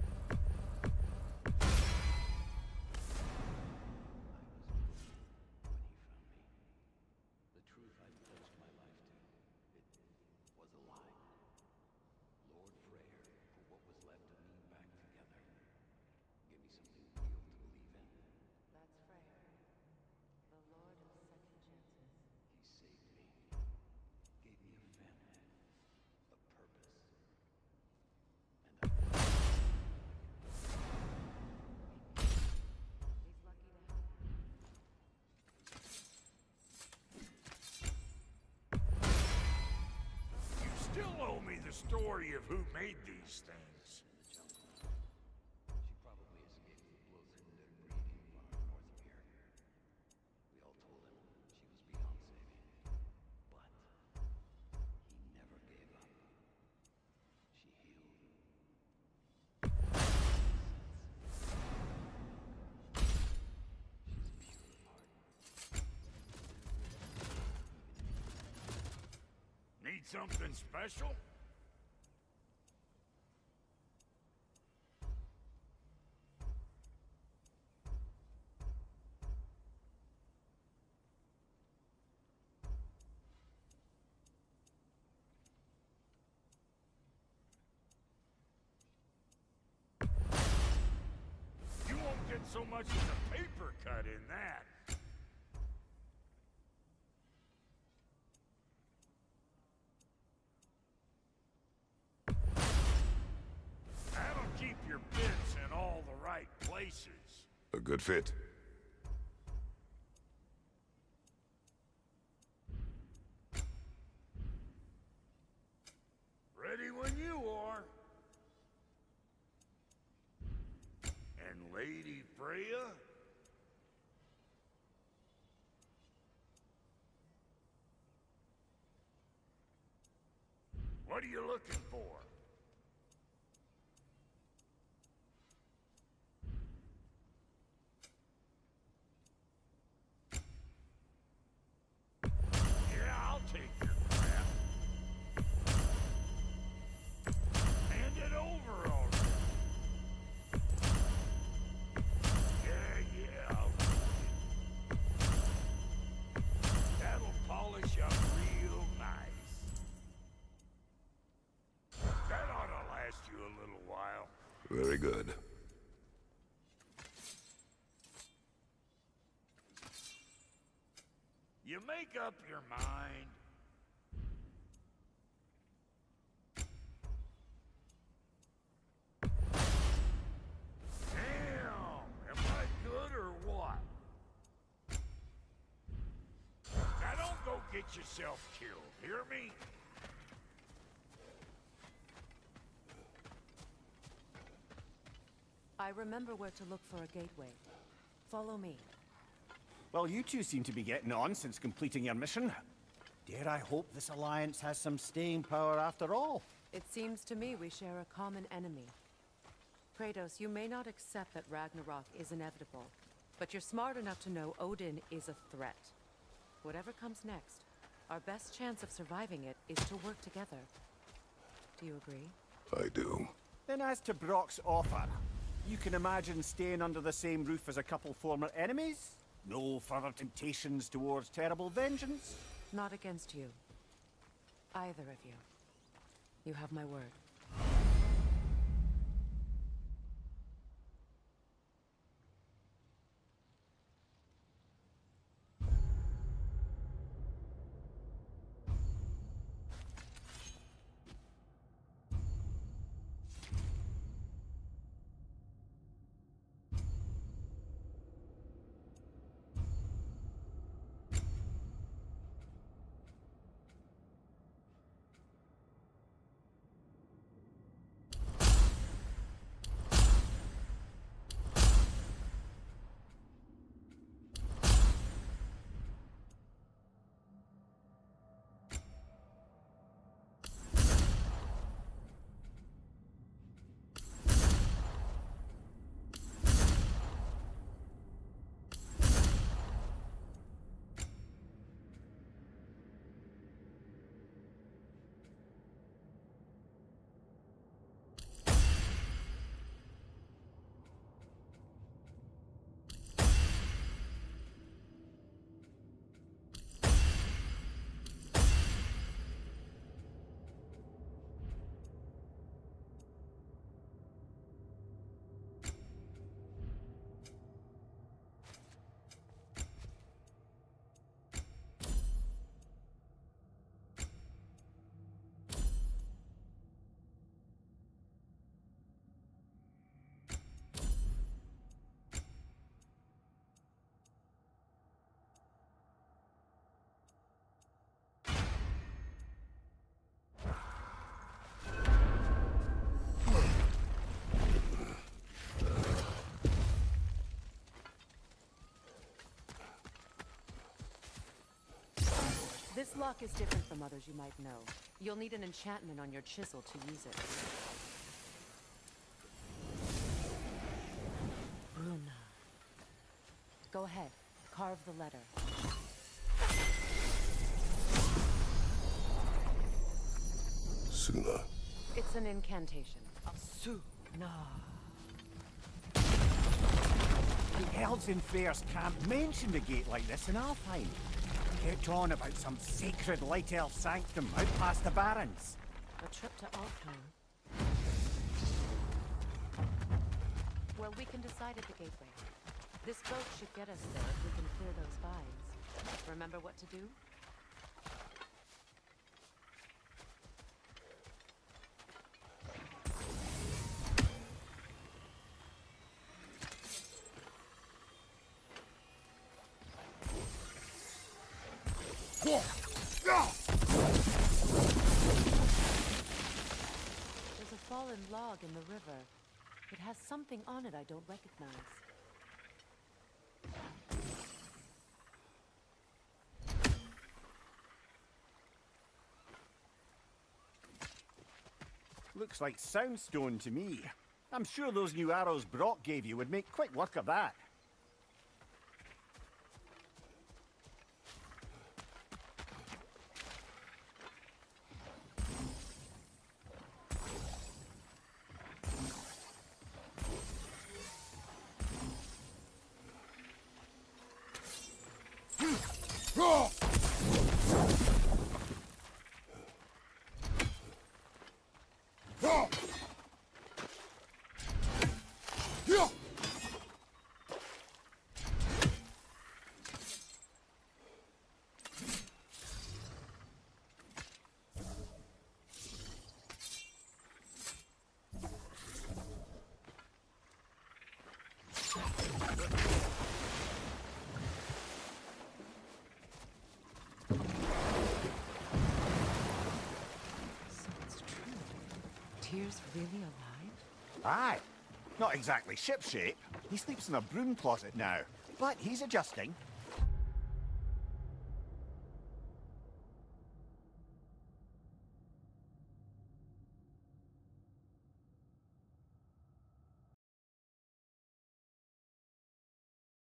The truth I pledged my life to, it was a lie. Lord Freya put what was left of me back together. Give me something real to believe in. That's Freya, the Lord of Second Chances. He saved me. Gave me a family. A purpose. And a... He's lucky to have you. You still owe me the story of who made these things. She probably escaped the blows hidden and breeding far north of here. We all told him she was beyond saving. But he never gave up. She healed. She's pure of heart. Need something special? so much as a paper cut in that. That'll keep your bits in all the right places. A good fit. Ready when you are. And Lady Freya? What are you looking for? Yeah, I'll take your crap. Hand it over already. Yeah, I'll take it. That'll polish up real nice. That ought to last you a little while. Very good. You make up your mind. Damn! Am I good or what? Now don't go get yourself killed, hear me? I remember where to look for a gateway. Follow me. Well, you two seem to be getting on since completing your mission. Dare I hope this alliance has some staying power after all? It seems to me we share a common enemy. Kratos, you may not accept that Ragnarok is inevitable, but you're smart enough to know Odin is a threat. Whatever comes next, our best chance of surviving it is to work together. Do you agree? I do. Then as to Brock's offer, you can imagine staying under the same roof as a couple former enemies? No further temptations towards terrible vengeance? Not against you. Either of you. You have my word. This lock is different from others you might know. You'll need an enchantment on your chisel to use it. Bruna. Go ahead. Carve the letter. Suna. It's an incantation. Suna. The elves in Fairs can't mention the gate like this, and I'll find. Kept on about some sacred light elf sanctum out past the barrens. A trip to Alfheim. Well, we can decide at the gateway. This boat should get us there if we can clear those vines. Remember what to do? There's a fallen log in the river. It has something on it I don't recognize. Looks like soundstone to me. I'm sure those new arrows Brock gave you would make quick work of that. Tyr's really alive? Aye. Not exactly shipshape. He sleeps in a broom closet now. But he's adjusting.